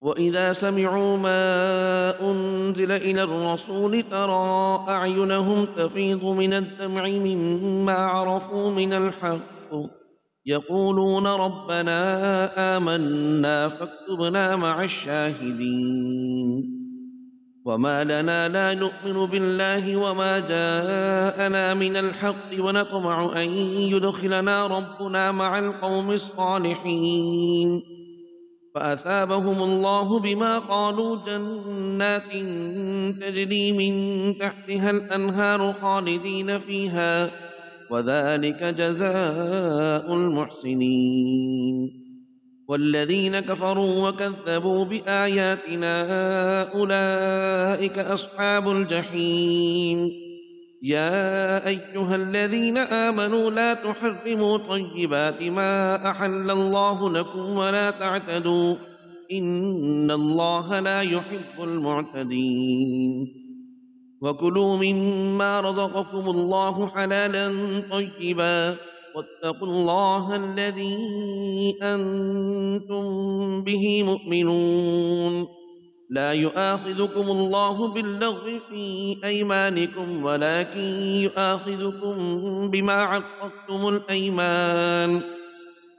وإذا سمعوا ما أنزل إلى الرسول ترى أعينهم تفيض من الدمع مما عرفوا من الحق يقولون ربنا آمنا فاكتبنا مع الشاهدين. وما لنا لا نؤمن بالله وما جاءنا من الحق ونطمع أن يدخلنا ربنا مع القوم الصالحين. فأثابهم الله بما قالوا جنات تجري من تحتها الأنهار خالدين فيها وذلك جزاء المحسنين. والذين كفروا وكذبوا بآياتنا أولئك أصحاب الجحيم. يا أيها الذين آمنوا لا تحرموا طيبات ما أحل الله لكم ولا تعتدوا إن الله لا يحب المعتدين. وكلوا مما رزقكم الله حلالا طيبا واتقوا الله الذي أنتم به مؤمنون. لا يؤاخذكم الله باللغو في أيمانكم ولكن يؤاخذكم بما عقدتم الأيمان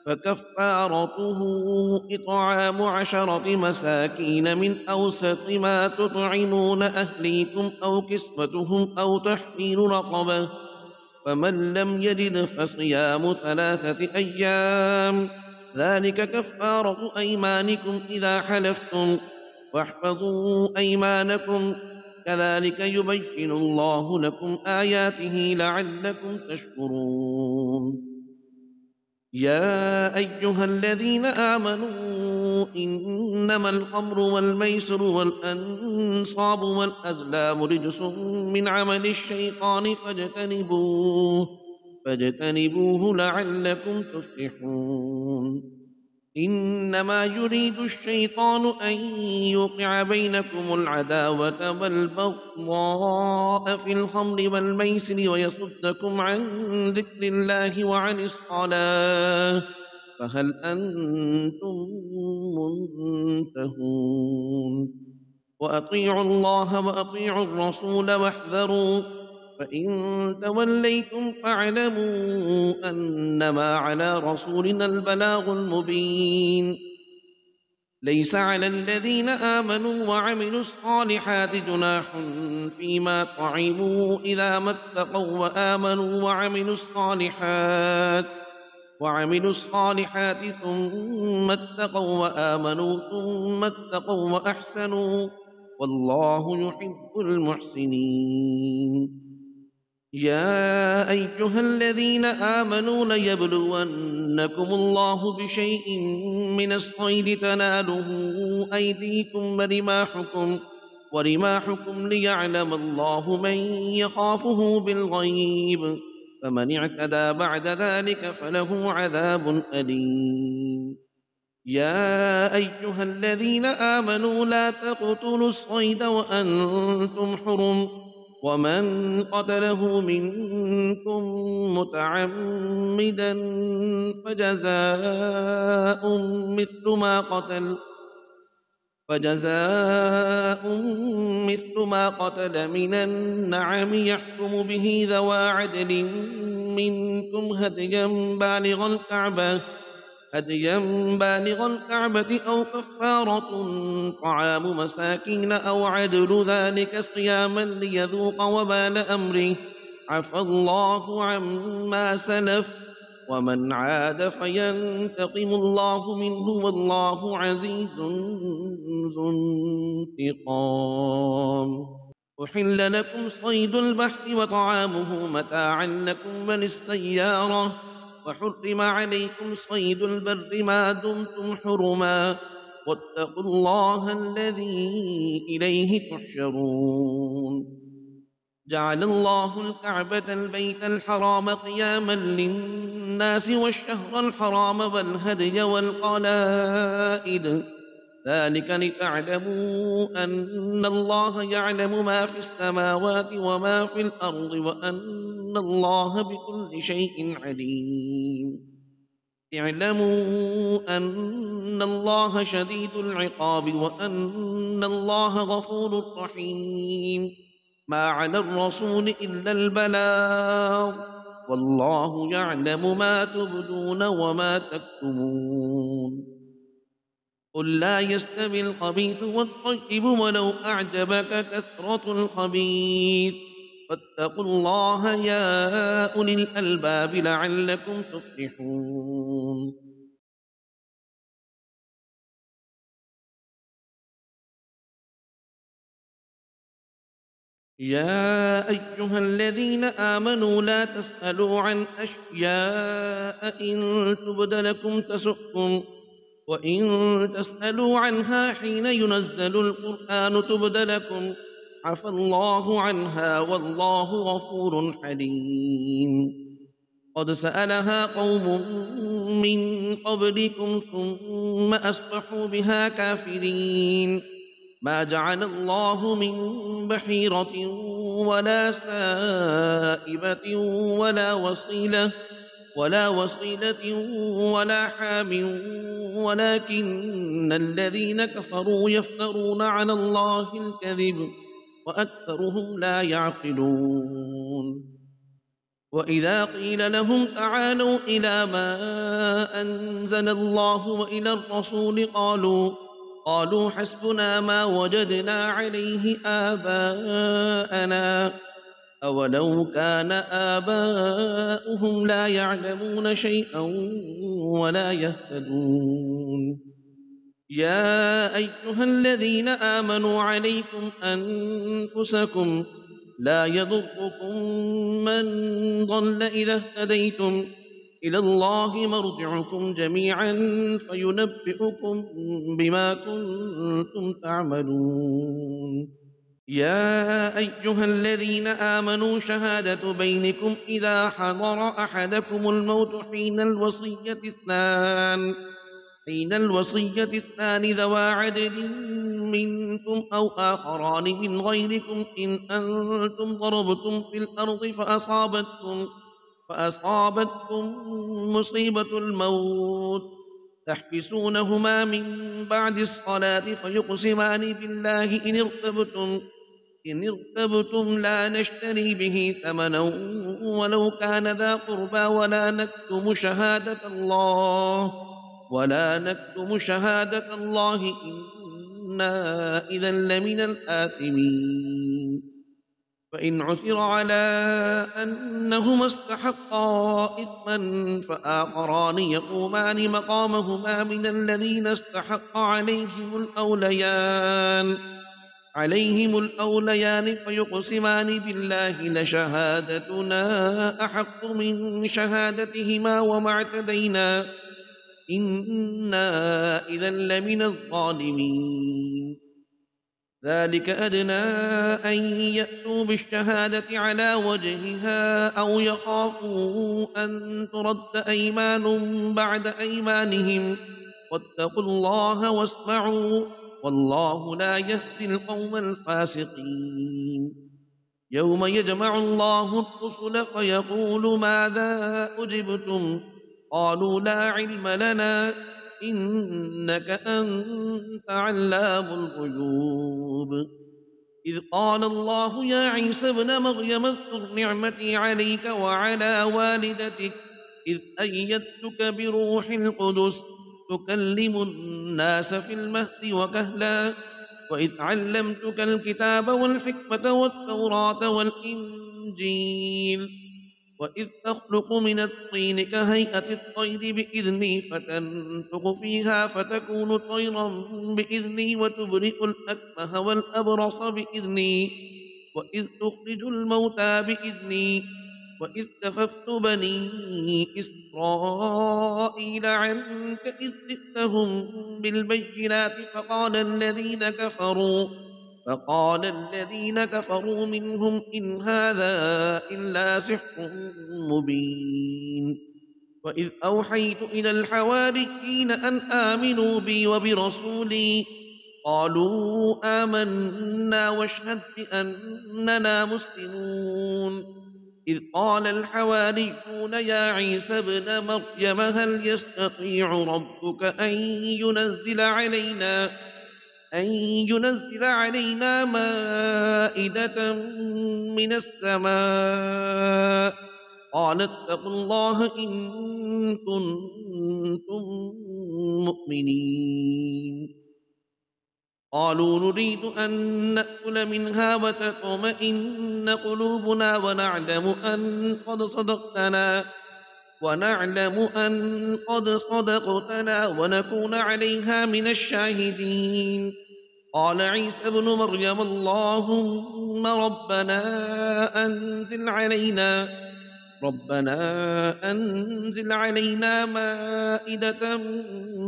فكفارته إطعام 10 مساكين من أوسط ما تطعمون أهليكم أو كسوتهم أو تحرير رقبة فمن لم يجد فصيام 3 أيام ذلك كفارة أيمانكم إذا حلفتم واحفظوا أيمانكم كذلك يبين الله لكم آياته لعلكم تشكرون. يا أيها الذين آمنوا إنما الخمر والميسر والأنصاب والأزلام رجس من عمل الشيطان فاجتنبوه لعلكم تفلحون. إنما يريد الشيطان أن يوقع بينكم العداوة والبغضاء في الخمر والميسر ويصدكم عن ذكر الله وعن الصلاة فهل أنتم منتهون. وأطيعوا الله وأطيعوا الرسول واحذروا فإن توليتم فاعلموا أنما على رسولنا البلاغ المبين. ليس على الذين آمنوا وعملوا الصالحات جناح فيما طعموا إذا ما اتقوا وآمنوا وعملوا الصالحات ثم اتقوا وآمنوا ثم اتقوا وأحسنوا والله يحب المحسنين. يا أيها الذين آمنوا ليبلونكم الله بشيء من الصيد تناله أيديكم ورماحكم ليعلم الله من يخافه بالغيب فمن اعتدى بعد ذلك فله عذاب أليم. يا أيها الذين آمنوا لا تقتلوا الصيد وأنتم حرم ومن قتله منكم متعمدا فجزاء مثل ما قتل من النعم يحكم به ذوى عدل منكم هديا بالغ الكعبة أو كفارة طعام مساكين أو عدل ذلك صياما ليذوق وبال أمره عفى الله عما سلف ومن عاد فينتقم الله منه والله عزيز ذو انتقام. أحل لكم صيد البحر وطعامه متاعا لكم وللسيارة وحرم عليكم صيد البر ما دمتم حرما واتقوا الله الذي إليه تحشرون. جعل الله الكعبة البيت الحرام قياما للناس والشهر الحرام والهدي والقلائد ذلك لتعلموا أن الله يعلم ما في السماوات وما في الأرض وأن الله بكل شيء عليم. اعلموا أن الله شديد العقاب وأن الله غفور رحيم. ما على الرسول إلا البلاغ، والله يعلم ما تبدون وما تكتمون. قل لا يستوي الخبيث والطيب ولو أعجبك كثرة الخبيث، فاتقوا الله يا أولي الألباب لعلكم تفلحون. يا أيها الذين آمنوا لا تسألوا عن أشياء إن تبد لكم تسؤكم، وإن تسألوا عنها حين ينزل القرآن تبد لكم عفى الله عنها والله غفور حليم. قد سألها قوم من قبلكم ثم أصبحوا بها كافرين. ما جعل الله من بحيرة ولا سائبة ولا وصيلة ولا حام، ولكن الذين كفروا يفترون على الله الكذب وأكثرهم لا يعقلون. وإذا قيل لهم تعالوا إلى ما أنزل الله وإلى الرسول قالوا حسبنا ما وجدنا عليه آباءنا، أولو كان آباؤهم لا يعلمون شيئا ولا يهتدون. يا أيها الذين آمنوا عليكم أنفسكم لا يضركم من ضل إذا اهتديتم، إلى الله مرجعكم جميعا فينبئكم بما كنتم تعملون. يا أيها الذين آمنوا شهادة بينكم إذا حضر أحدكم الموت حين الوصية اثنان ذوى عدل منكم أو آخران من غيركم إن أنتم ضربتم في الأرض فأصابتكم مصيبة الموت تحبسونهما من بعد الصلاة فيقسمان بالله إن ارتبتم لا نشتري به ثمنا ولو كان ذا قربى ولا نكتم شهادة الله إنا إذا لمن الآثمين. فإن عثر على أنهما استحقا إثما فآخران يقومان مقامهما من الذين استحق عليهم الأوليان فيقسمان بالله لشهادتنا أحق من شهادتهما وما اعتدينا إنا إذا لمن الظالمين. ذلك أدنى أن يأتوا بالشهادة على وجهها أو يخافوا أن ترد أيمان بعد أيمانهم، واتقوا الله واسمعوا والله لا يهدي القوم الفاسقين. يوم يجمع الله الرسل فيقول ماذا أجبتم قالوا لا علم لنا إنك أنت علام الغيوب. إذ قال الله يا عيسى ابن مريم اذكر نعمتي عليك وعلى والدتك إذ أيدتك بروح القدس تكلم الناس في المهد وكهلا، وإذ علمتك الكتاب والحكمة والتوراة والإنجيل، وإذ تخلق من الطين كهيئة الطير بإذني فتنفخ فيها فتكون طيرا بإذني وتبرئ الأكمه والأبرص بإذني، وإذ تخرج الموتى بإذني، وإذ كففت بني إسرائيل عنك إذ جئتهم بالبينات فقال الذين كفروا منهم إن هذا إلا سحر مبين. وإذ أوحيت إلى الحواريين أن آمنوا بي وبرسولي قالوا آمنا واشهد بأننا مسلمون. إذ قال الحواريون يا عيسى ابن مريم هل يستطيع ربك أن ينزل علينا مائدة من السماء قال اتقوا الله إن كنتم مؤمنين قالوا نريد أن نأكل منها وتطمئن قلوبنا ونعلم أن قد صدقتنا ونكون عليها من الشاهدين قال عيسى ابن مريم اللهم ربنا أنزل علينا مائدة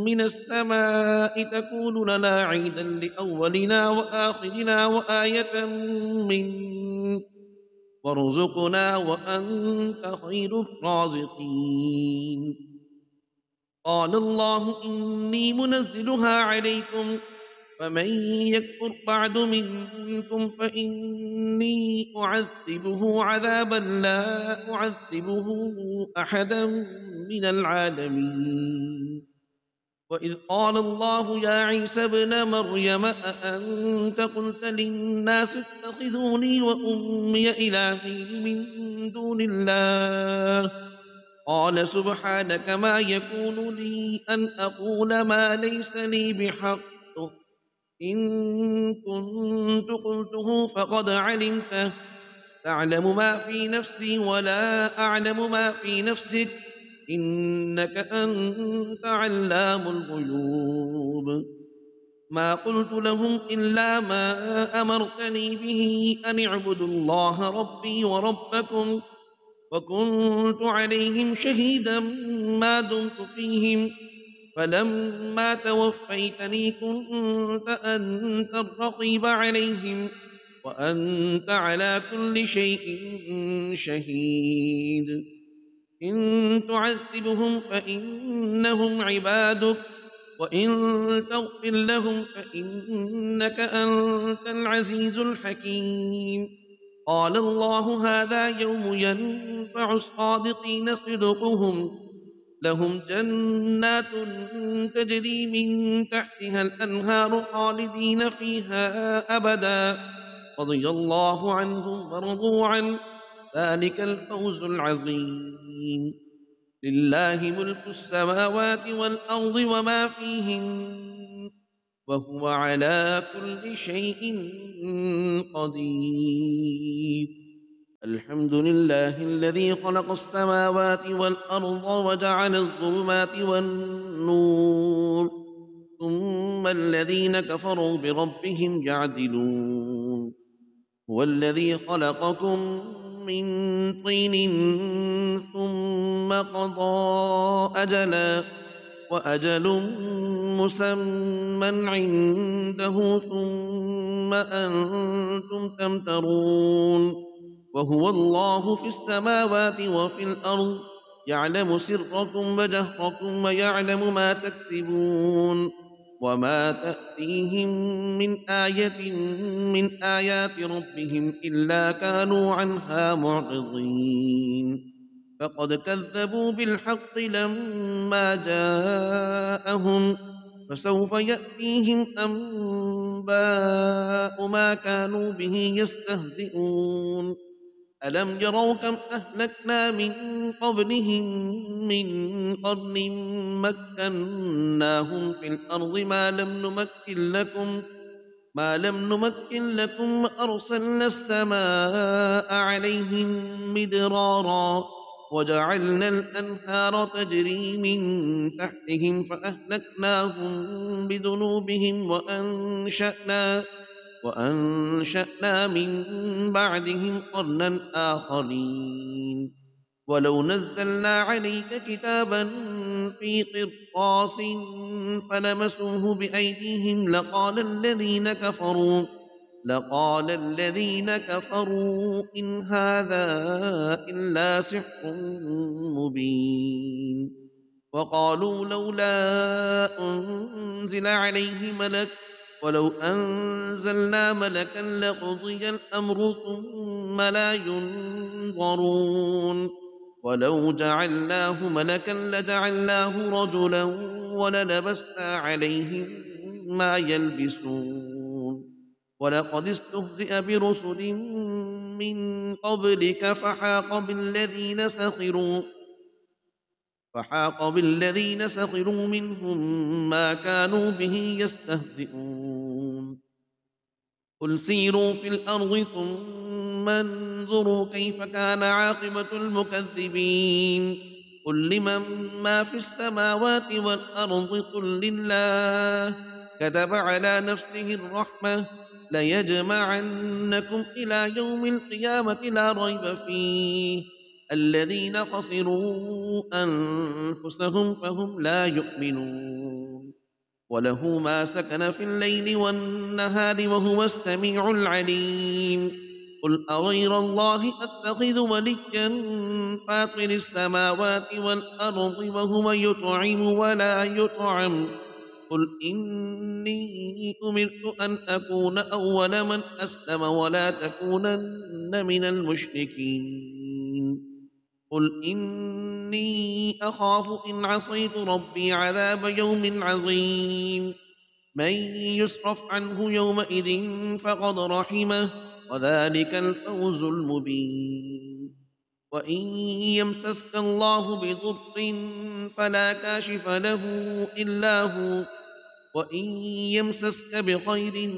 من السماء تكون لنا عيدا لأولنا وآخرنا وآية منك وارزقنا وأنت خير الرازقين قال الله إني منزلها عليكم فمن يكفر بعد منكم فإني أعذبه عذابا لا أعذبه أحدا من العالمين وإذ قال الله يا عيسى ابن مريم أأنت قلت للناس اتخذوني وأمي إلهين من دون الله قال سبحانك ما يكون لي أن أقول ما ليس لي بحق إن كنت قلته فقد علمته تعلم ما في نفسي ولا أعلم ما في نفسك إنك أنت علام الغيوب ما قلت لهم إلا ما أمرتني به أن اعبدوا الله ربي وربكم وكنت عليهم شهيدا ما دمت فيهم فلما توفيتني كنت أنت الرقيب عليهم وأنت على كل شيء شهيد إن تعذبهم فإنهم عبادك وإن تغفر لهم فإنك أنت العزيز الحكيم قال الله هذا يوم ينفع الصادقين صدقهم لهم جنات تجري من تحتها الأنهار خالدين فيها أبدا رضي الله عنهم ورضوا عنه ذلك الفوز العظيم لله ملك السماوات والأرض وما فيهن وهو على كل شيء قدير الحمد لله الذي خلق السماوات والأرض وجعل الظلمات والنور ثم الذين كفروا بربهم يعدلون هو الذي خلقكم من طين ثم قضى أجلا وأجل مسمى عنده ثم أنتم تمترون وهو الله في السماوات وفي الأرض يعلم سركم وجهركم ويعلم ما تكسبون وما تأتيهم من آية من آيات ربهم إلا كانوا عنها معرضين فقد كذبوا بالحق لما جاءهم فسوف يأتيهم أنباء ما كانوا به يستهزئون ألم يروا كم أهلكنا من قبلهم من قرن مكناهم في الأرض ما لم نمكن لكم وأرسلنا السماء عليهم مدرارا وجعلنا الأنهار تجري من تحتهم فأهلكناهم بذنوبهم وأنشأنا من بعدهم قرنا آخرين ولو نزلنا عليك كتابا في قرطاس فلمسوه بأيديهم لقال الذين كفروا إن هذا إلا سحر مبين وقالوا لولا أنزل عليه ملك ولو أنزلنا ملكا لقضي الأمر ثم لا ينظر ينظرون ولو جعلناه ملكا لجعلناه رجلا وللبسنا عليهم ما يلبسون ولقد استهزئ برسل من قبلك فحاق بالذين سخروا منهم ما كانوا به يستهزئون قل سيروا في الأرض ثم انظروا كيف كان عاقبة المكذبين قل لمن ما في السماوات والأرض قل لله كتب على نفسه الرحمة ليجمعنكم إلى يوم القيامة لا ريب فيه الذين خسروا أنفسهم فهم لا يؤمنون وله ما سكن في الليل والنهار وهو السميع العليم قل أغير الله أتخذ وليا فاطر السماوات والأرض وهو يطعم ولا يطعم قل إني أمرت أن أكون أول من أسلم ولا تكونن من المشركين قل إني أخاف إن عصيت ربي عذاب يوم عظيم من يصرف عنه يومئذ فقد رحمه وذلك الفوز المبين وإن يمسسك الله بضر فلا كاشف له إلا هو وإن يمسسك بخير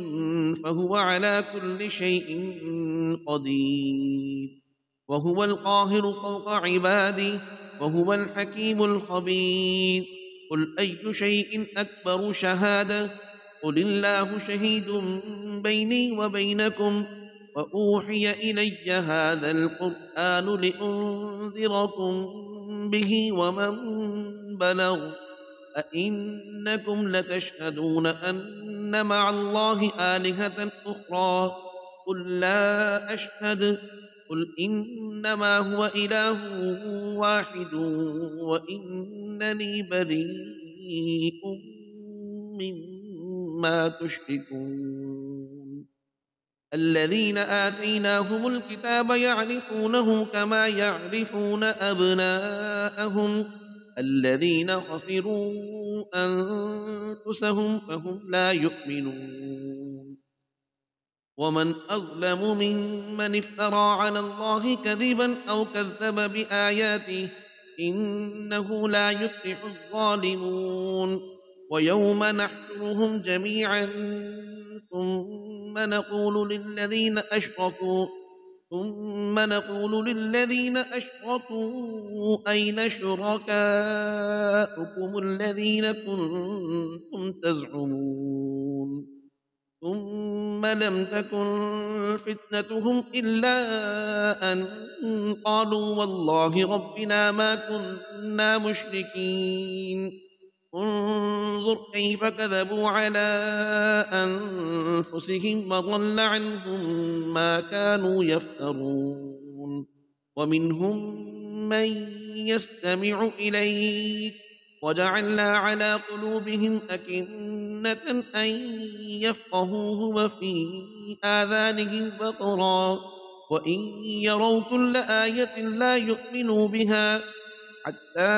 فهو على كل شيء قدير وهو القاهر فوق عباده وهو الحكيم الخبير قل أي شيء أكبر شهادة قل الله شهيد بيني وبينكم وأوحي إلي هذا القرآن لأنذركم به ومن بلغ أئنكم لتشهدون أن مع الله آلهة أخرى قل لا أشهد قل إنما هو إله واحد وإنني بريء مما تشركون الذين آتيناهم الكتاب يعرفونه كما يعرفون أبناءهم الذين خسروا أنفسهم فهم لا يؤمنون ومن أظلم ممن افترى على الله كذبا أو كذب بآياته إنه لا يفلح الظالمون ويوم نحشرهم جميعا ثم نقول للذين أشركوا أين شركاؤكم الذين كنتم تزعمون ثم لم تكن فتنتهم إلا أن قالوا والله ربنا ما كنا مشركين انظر كيف كذبوا على أنفسهم وضل عنهم ما كانوا يفترون ومنهم من يستمع إليك وجعلنا على قلوبهم أكنة أن يفقهوه وفي آذانهم وقرا وإن يروا كل آية لا يؤمنوا بها حتى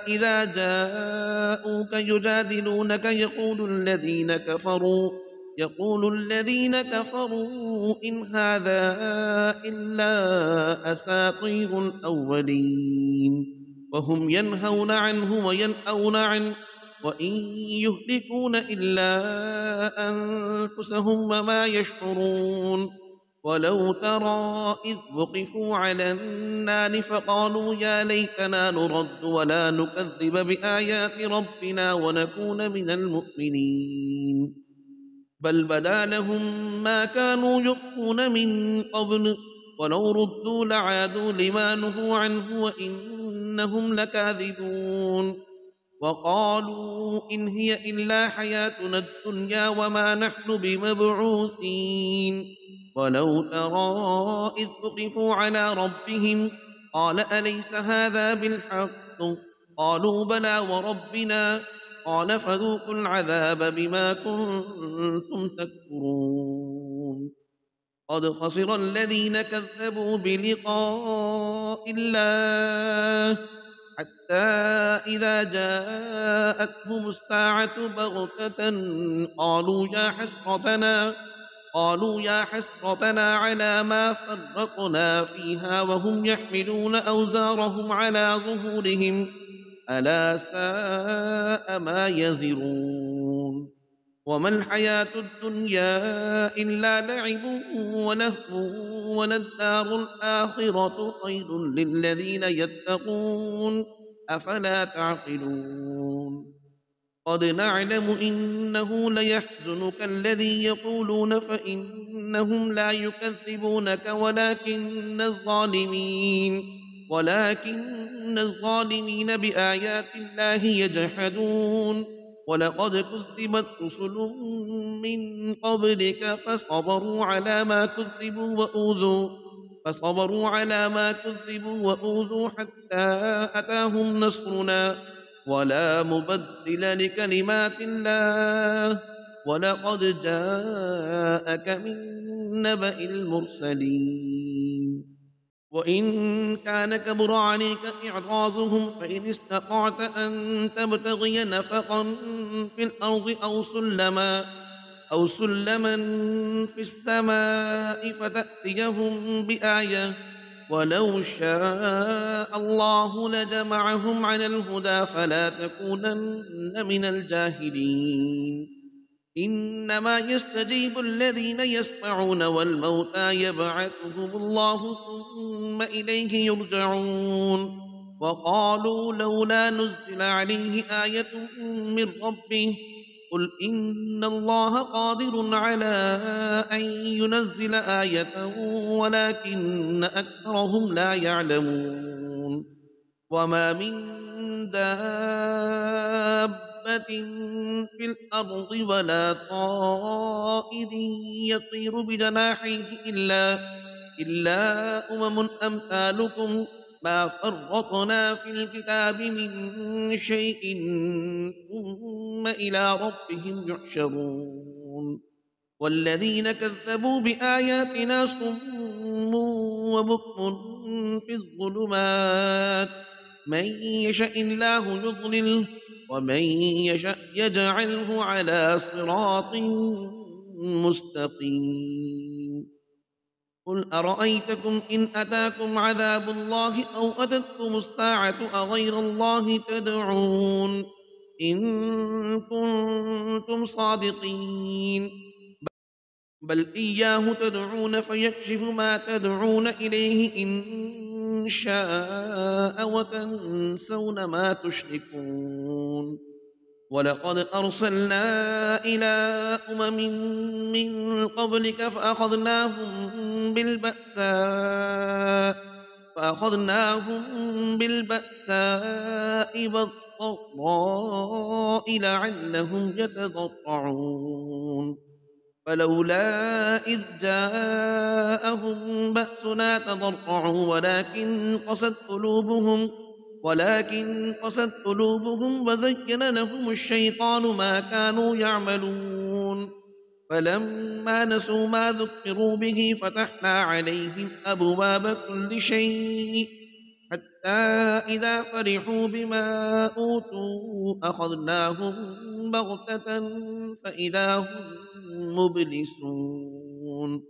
إذا جاءوك يجادلونك يقول الذين كفروا إن هذا إلا أساطير الأولين وهم ينهون عنه وينأون عنه وإن يهلكون إلا أنفسهم وما يشعرون ولو ترى إذ وقفوا على النار فقالوا يا ليتنا نرد ولا نكذب بآيات ربنا ونكون من المؤمنين بل بدا لهم ما كانوا يخفون من قبل ولو ردوا لعادوا لما نهوا عنه وإنهم لكاذبون وقالوا إن هي إلا حياتنا الدنيا وما نحن بمبعوثين ولو ترى إذ وقفوا على ربهم قال أليس هذا بالحق قالوا بلى وربنا قال فذوقوا العذاب بما كنتم تكفرون قد خسر الذين كذبوا بلقاء الله حتى إذا جاءتهم الساعة بغتة قالوا يا حسرتنا على ما فرطنا فيها وهم يحملون أوزارهم على ظهورهم ألا ساء ما يزرون وما الحياة الدنيا إلا لعب ولهو وللدار الآخرة خير للذين يتقون أفلا تعقلون قد نعلم إنه ليحزنك الذي يقولون فإنهم لا يكذبونك ولكن الظالمين بآيات الله يجحدون ولقد كذبت رسل من قبلك فصبروا على ما كذبوا وأوذوا حتى أتاهم نصرنا ولا مبدل لكلمات الله ولقد جاءك من نبأ المرسلين وإن كان كبر عليك إعراضهم فإن استطعت أن تبتغي نفقا في الأرض أو سلما في السماء فتأتيهم بآية ولو شاء الله لجمعهم على الهدى فلا تكونن من الجاهلين إنما يستجيب الذين يسمعون والموتى يبعثهم الله ثم إليه يرجعون وقالوا لولا نزل عليه آية من ربه قل إن الله قادر على أن ينزل آية ولكن أكثرهم لا يعلمون وما من دابة في الأرض ولا طائر يطير بجناحيه إلا أمم أمثالكم ما فرطنا في الكتاب من شيء ثم إلى ربهم يحشرون والذين كذبوا بآياتنا صم وبكم في الظلمات من يشاء الله يضلله ومن يشاء يجعله على صراط مستقيم قل أرأيتكم إن أتاكم عذاب الله أو أتتكم الساعة أغير الله تدعون إن كنتم صادقين بل إياه تدعون فيكشف ما تدعون إليه إن شاء وتنسون ما تشركون ولقد أرسلنا إلى أمم من قبلك فأخذناهم بالبأساء والضراء لعلهم يتضرعون فلولا إذ جاءهم بأسنا تضرعوا ولكن قست قلوبهم وزين لهم الشيطان ما كانوا يعملون فلما نسوا ما ذكروا به فتحنا عليهم أبواب كل شيء حتى إذا فرحوا بما أوتوا أخذناهم بغتة فإذا هم مبلسون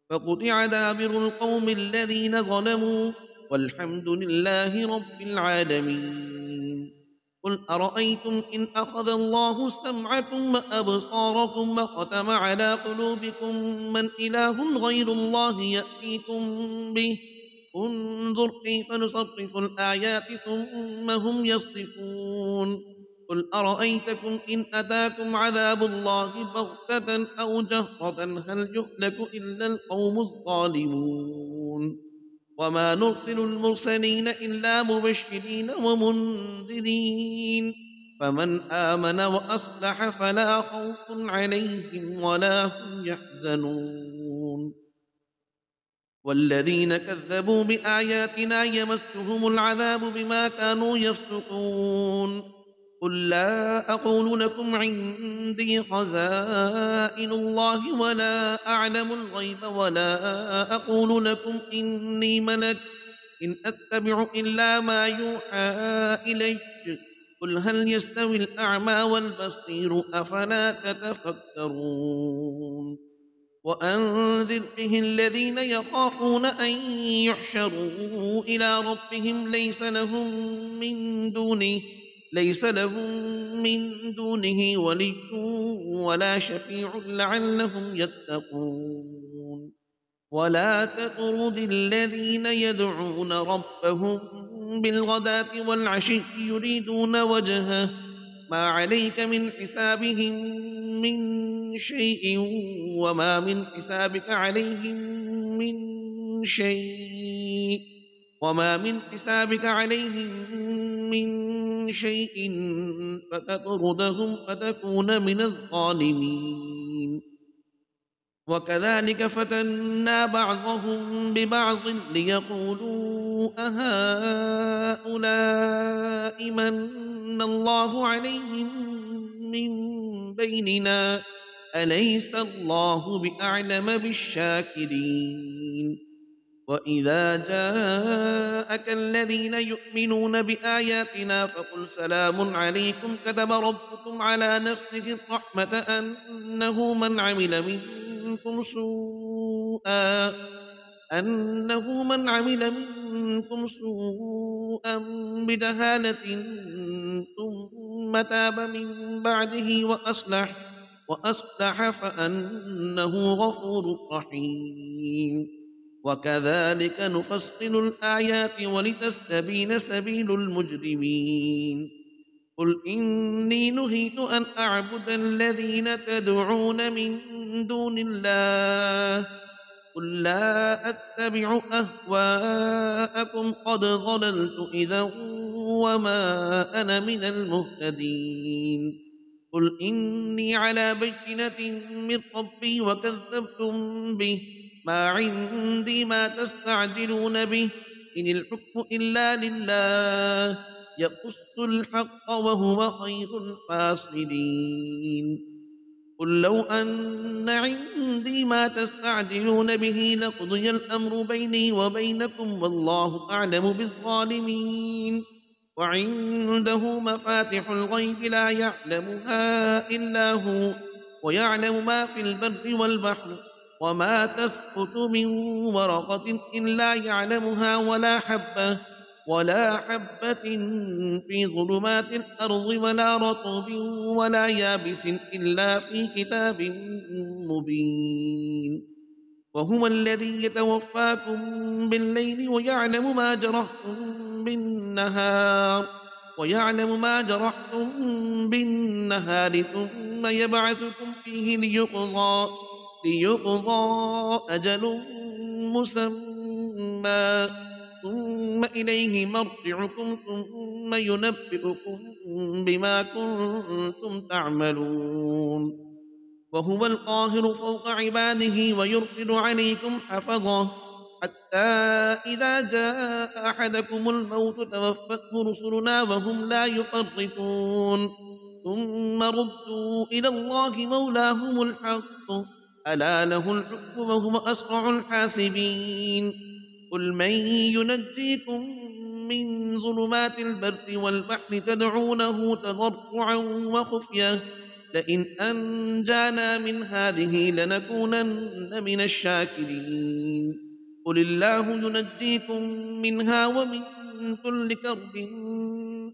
فقطع دابر القوم الذين ظلموا والحمد لله رب العالمين قل أرأيتم إن أخذ الله سمعكم وأبصاركم وختم على قلوبكم من إله غير الله يأتيكم به انظر كيف نصرف الآيات ثم هم يصدفون قل أرأيتكم إن أتاكم عذاب الله بغتة أو جهرة هل يهلك إلا القوم الظالمون وما نرسل المرسلين إلا مبشرين ومنذرين فمن آمن وأصلح فلا خوف عليهم ولا هم يحزنون والذين كذبوا بآياتنا يمسهم العذاب بما كانوا يفسقون قل لا أقول لكم عندي خزائن الله ولا أعلم الغيب ولا أقول لكم إني ملك إن أتبع إلا ما يوحى إلي قل هل يستوي الأعمى والبصير أفلا تتفكرون وأنذر به الذين يخافون أن يحشروا إلى ربهم ليس لهم من دونه ولي ولا شفيع لعلهم يتقون ولا تطرد الذين يدعون ربهم بالغداة والعشي يريدون وجهه ما عليك من حسابهم من شيء وما من حسابك عليهم من شيء فتطردهم فتكون من الظالمين وكذلك فتنا بعضهم ببعض ليقولوا أهؤلاء من الله عليهم من بيننا أليس الله بأعلم بالشاكرين وإذا جاءك الذين يؤمنون بآياتنا فقل سلام عليكم كتب ربكم على نفسه الرحمة أنه من عمل منكم سوءا بجهالة ثم تاب من بعده وأصلح فأنه غفور رحيم وكذلك نفصل الآيات ولتستبين سبيل المجرمين قل إني نهيت أن أعبد الذين تدعون من دون الله قل لا أتبع أهواءكم قد ضللت إذا وما أنا من المهتدين قل إني على بينة من ربي وكذبتم به ما عندي ما تستعجلون به إن الحكم إلا لله يقص الحق وهو خير الفاصلين قل لو أن عندي ما تستعجلون به لقضي الأمر بيني وبينكم والله أعلم بالظالمين وعنده مفاتح الغيب لا يعلمها إلا هو ويعلم ما في البر والبحر وما تسقط من ورقة إلا يعلمها ولا حبة في ظلمات الأرض ولا رطب ولا يابس إلا في كتاب مبين وهو الذي يتوفاكم بالليل ويعلم ما جرحتم بالنهار ثم يبعثكم فيه ليقضى أجل مسمى ثم إليه مرجعكم ثم ينبئكم بما كنتم تعملون وهو القاهر فوق عباده ويرسل عليكم حفظه حتى إذا جاء أحدكم الموت توفته رسلنا وهم لا يفرطون ثم ردوا إلى الله مولاهم الحق ألا له الحكم وهو أسرع الحاسبين قل من ينجيكم من ظلمات البر والبحر تدعونه تضرعا وخفية لئن أنجانا من هذه لنكونن من الشاكرين قل الله ينجيكم منها ومن كل كرب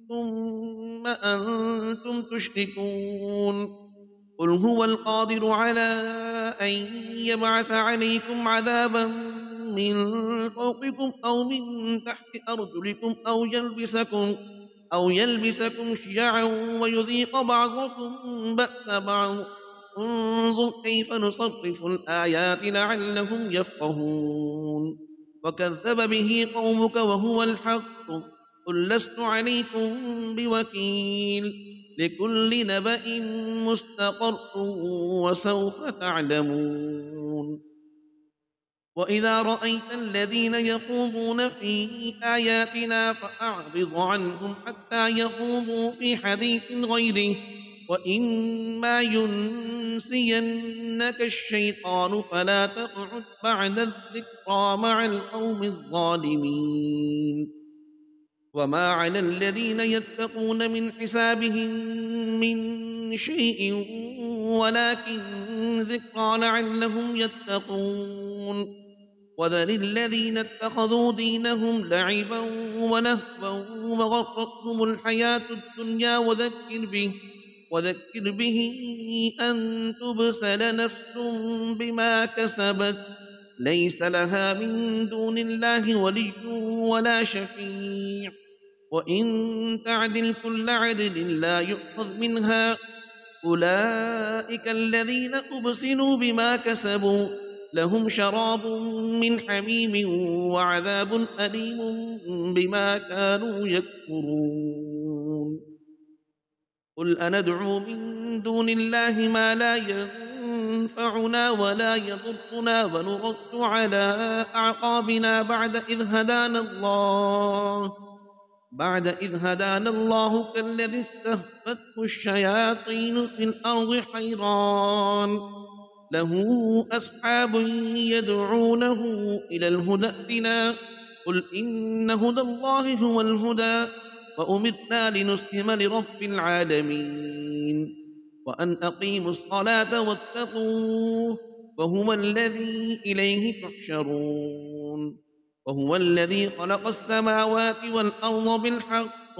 ثم أنتم تشركون قل هو القادر على أن يبعث عليكم عذابا من فوقكم أو من تحت أرجلكم أو يلبسكم شيعا ويذيق بعضكم بأس بعض انظر كيف نصرف الآيات لعلهم يفقهون وكذب به قومك وهو الحق قل لست عليكم بوكيل لكل نبأ مستقر وسوف تعلمون وإذا رأيت الذين يخوضون في آياتنا فأعرض عنهم حتى يخوضوا في حديث غيره، وإما ينسينك الشيطان فلا تقعد بعد الذكرى مع القوم الظالمين. وما على الذين يتقون من حسابهم من شيء ولكن ذكرى لعلهم يتقون. وذر الذين اتخذوا دينهم لعبا ولهوا وغرتهم الحياة الدنيا وذكر به أن تبسل نفس بما كسبت ليس لها من دون الله ولي ولا شفيع، وإن تعدل كل عدل لا يؤخذ منها. أولئك الذين أبسلوا بما كسبوا لهم شراب من حميم وعذاب أليم بما كانوا يكفرون. قل أندعو من دون الله ما لا ينفعنا ولا يضرنا ونرد على أعقابنا بعد إذ هدانا الله كالذي استهفته الشياطين في الأرض حيران له أصحاب يدعونه إلى الهدى ائتنا. قل إن هدى الله هو الهدى وأمرنا لنسلم لرب العالمين وأن أقيموا الصلاة واتقوه وهو الذي إليه تحشرون. وهو الذي خلق السماوات والأرض بالحق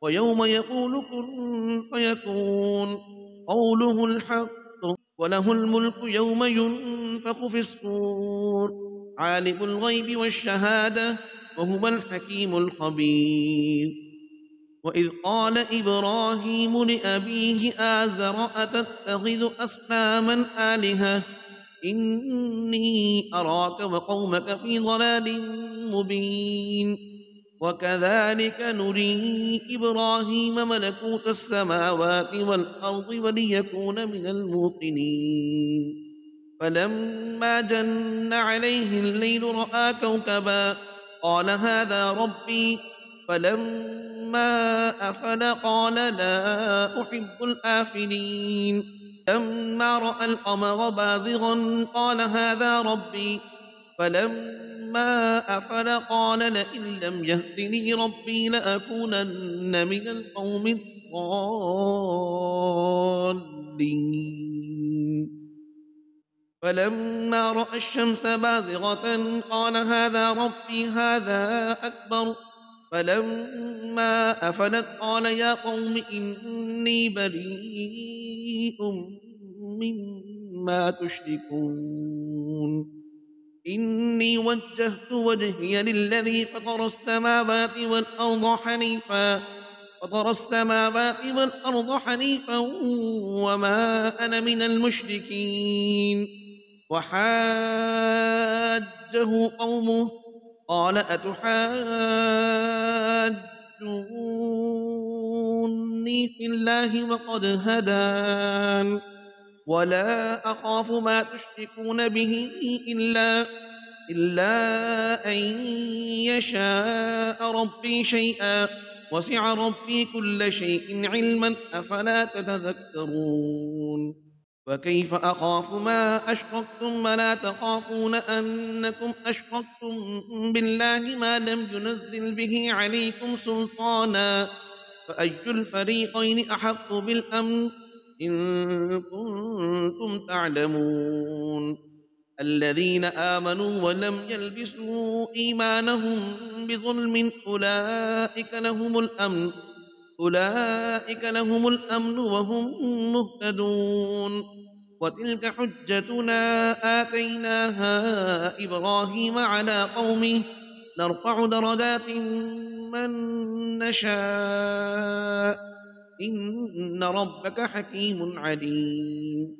ويوم يقول كن فيكون قوله الحق وله الملك يوم ينفخ في الصور عالم الغيب والشهادة وهو الحكيم الخبير. وإذ قال إبراهيم لأبيه آزر أتتخذ أصناما آلهة إني أراك وقومك في ضلال مبين. وكذلك نري إبراهيم ملكوت السماوات والأرض وليكون من الموقنين. فلما جن عليه الليل رأى كوكبا قال هذا ربي فلما أفل قال لا أحب الآفلين. لما رأى القمر بازغا قال هذا ربي فلما أفل قال لئن لم يهدني ربي لأكونن من القوم الضالين. فلما رأى الشمس بازغة قال هذا ربي هذا أكبر فلما أفلت قال يا قوم إني بريء مما تشركون. إني وجهت وجهي للذي فطر السماوات والأرض حنيفا وما أنا من المشركين. وحاجه قومه قال أتحاجوني في الله وقد هدان ولا أخاف ما تشركون به إلا أن يشاء ربي شيئا وسع ربي كل شيء علما أفلا تتذكرون. وكيف أخاف ما أشركتم ولا تخافون أنكم أشركتم بالله ما لم ينزل به عليكم سلطانا فأي الفريقين أحق بالأمن إن كنتم تعلمون. الذين آمنوا ولم يلبسوا إيمانهم بظلم أولئك لهم الأمن وهم مهتدون. وتلك حجتنا آتيناها إبراهيم على قومه نرفع درجات من نشاء إن ربك حكيم عليم.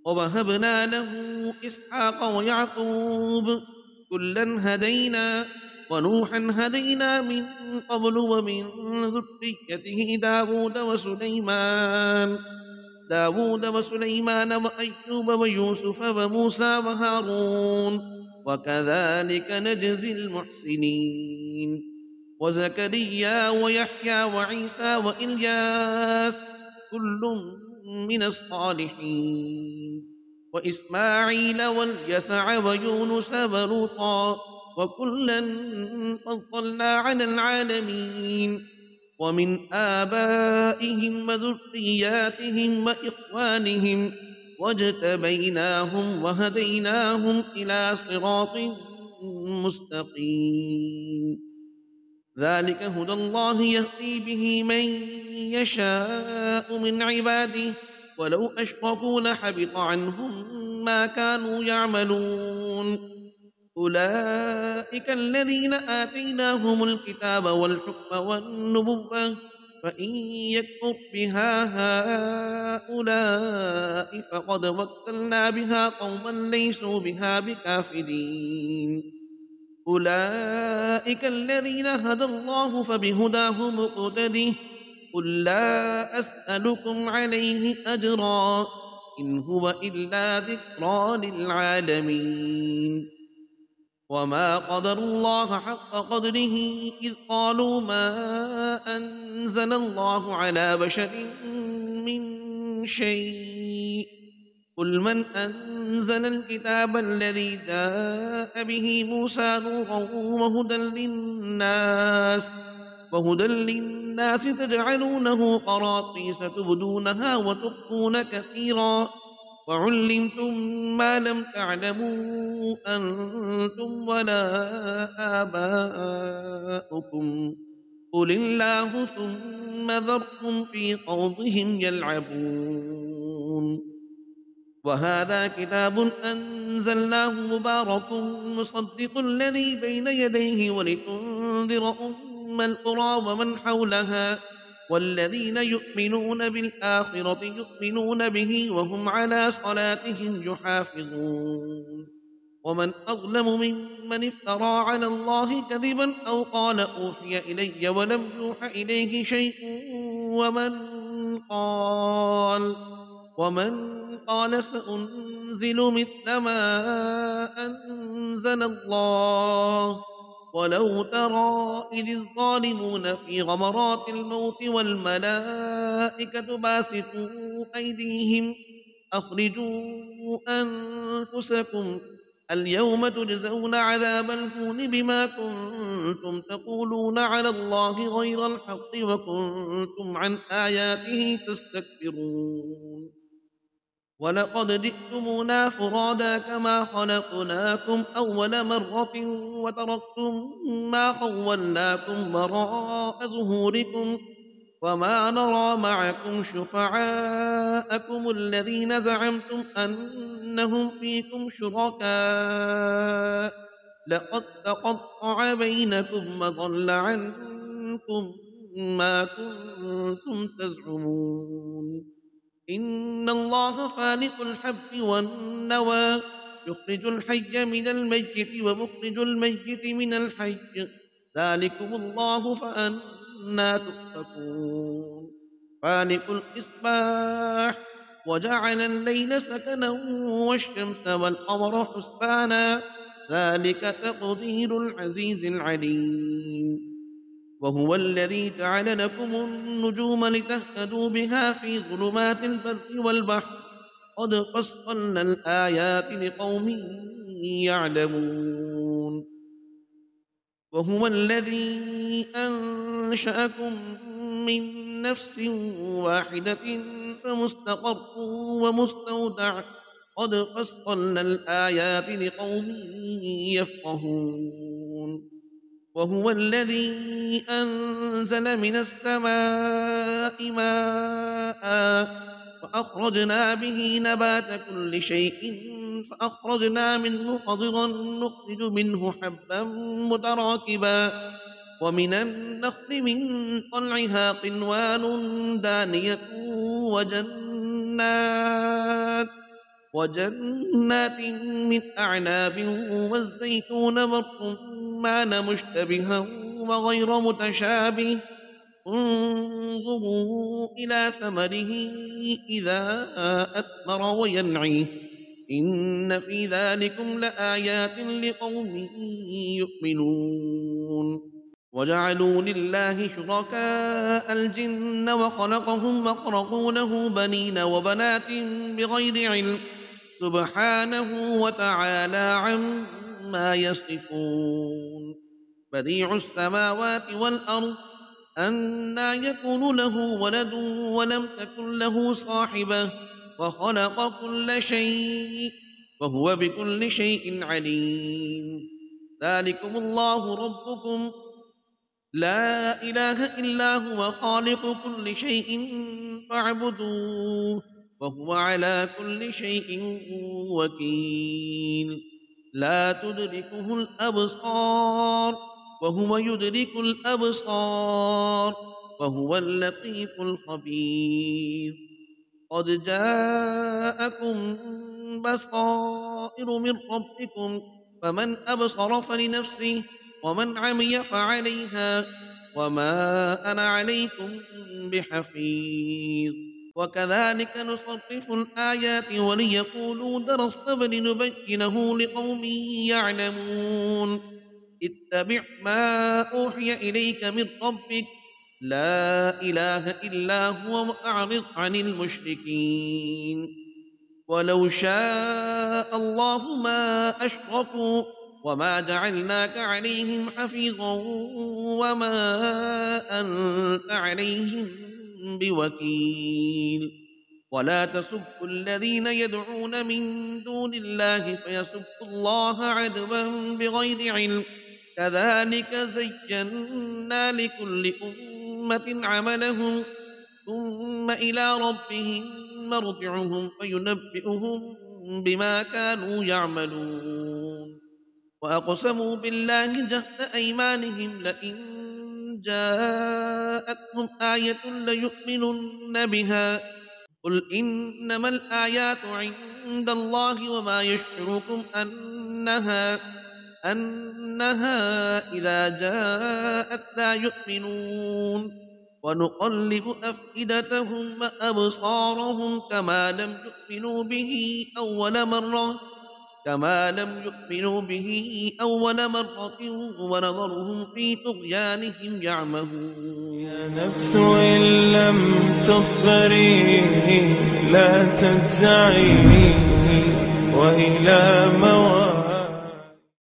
ووهبنا له إسحاق ويعقوب كلا هدينا ونوحا هدينا من قبل ومن ذريته داود وسليمان وأيوب ويوسف وموسى وهارون وكذلك نجزي المحسنين. وزكريا ويحيى وعيسى وإلياس كل من الصالحين، وإسماعيل واليسع ويونس ولوطا وكلا فضلنا على العالمين. ومن آبائهم وذرياتهم وإخوانهم واجتبيناهم وهديناهم إلى صراط مستقيم. ذلك هدى الله يهدي به من يشاء من عباده ولو أشركوا لحبط عنهم ما كانوا يعملون. أولئك الذين آتيناهم الكتاب والحكم والنبوة فإن يكفر بها هؤلاء فقد وكلنا بها قوما ليسوا بها بكافرين. أولئك الذين هدى الله فبهداه مقتده قل لا أسألكم عليه أجرا إن هو إلا ذكرى للعالمين. وما قدروا الله حق قدره إذ قالوا ما أنزل الله على بشر من شيء قل من أنزل الكتاب الذي جاء به موسى نورا وهدى للناس تجعلونه قراطيس تبدونها وتخفون كثيرا وعلمتم ما لم تعلموا أنتم ولا آباؤكم قل الله ثم ذرهم في خوضهم يلعبون. وهذا كتاب أنزلناه مبارك مصدق الذي بين يديه ولتنذر أم القرى ومن حولها والذين يؤمنون بالآخرة يؤمنون به وهم على صلاتهم يحافظون. ومن أظلم ممن افترى على الله كذبا أو قال أوحي إلي ولم يوح إليه شيء ومن قال سأنزل مثل ما أنزل الله. ولو ترى إذ الظالمون في غمرات الموت والملائكة باسطوا أيديهم أخرجوا أنفسكم اليوم تجزون عذاب الهون بما كنتم تقولون على الله غير الحق وكنتم عن آياته تستكبرون. ولقد جئتمونا فرادا كما خلقناكم أول مرة وتركتم ما خولناكم وراء ظهوركم وما نرى معكم شفعاءكم الذين زعمتم أنهم فيكم شركاء لقد تقطع بينكم وضل عنكم ما كنتم تزعمون. إن الله فالق الحب والنوى يخرج الحي من الميت ومخرج الميت من الحي ذلكم الله فأنى تؤفكون. فالق الإصباح وجعل الليل سكنا والشمس والقمر حسبانا ذلك تقدير العزيز العليم. وهو الذي جعل لكم النجوم لتهتدوا بها في ظلمات البر والبحر قد فصلنا الآيات لقوم يعلمون. وهو الذي أنشأكم من نفس واحدة فمستقر ومستودع قد فصلنا الآيات لقوم يفقهون. وهو الذي أنزل من السماء ماء فأخرجنا به نبات كل شيء فأخرجنا منه خضرا نخرج منه حبا متراكبا ومن النخل من طلعها قنوان دانية وجنات من أعناب والزيتون والرمان مشتبها وغير متشابه انظروا إلى ثمره إذا أثمر وينعيه إن في ذلكم لآيات لقوم يؤمنون وجعلوا لله شركاء الجن وخلقهم وخرقوا له بنين وبنات بغير علم سبحانه وتعالى عما يصفون بديع السماوات والأرض أنى يكون له ولد ولم تكن له صاحبة وخلق كل شيء وهو بكل شيء عليم ذلكم الله ربكم لا إله إلا هو خالق كل شيء فاعبدوه وهو على كل شيء وكيل لا تدركه الأبصار وهو يدرك الأبصار وهو اللطيف الخبير قد جاءكم بصائر من ربكم فمن أبصر فلنفسه ومن عمي فعليها وما أنا عليكم بحفيظ وكذلك نصرف الآيات وليقولوا درست لنبينه لقوم يعلمون اتبع ما أوحي إليك من ربك لا إله إلا هو وأعرض عن المشركين ولو شاء الله ما أشركوا وما جعلناك عليهم حفيظا وما أنت عليهم بوكيل ولا تسبوا الذين يدعون من دون الله فيسبوا الله عدوا بغير علم كذلك زينا لكل أمة عملهم ثم إلى ربهم مرجعهم فينبئهم بما كانوا يعملون وأقسموا بالله جهد أيمانهم لئن جاءتهم آية ليؤمنن بها قل إنما الآيات عند الله وما يشعركم أنها إذا جاءت لا يؤمنون ونقلب أفئدتهم وأبصارهم كما لم يؤمنوا به أول مرة ونظرهم في طغيانهم يعمهون يا نفس إن لم تظفري لا تجزعي وإلى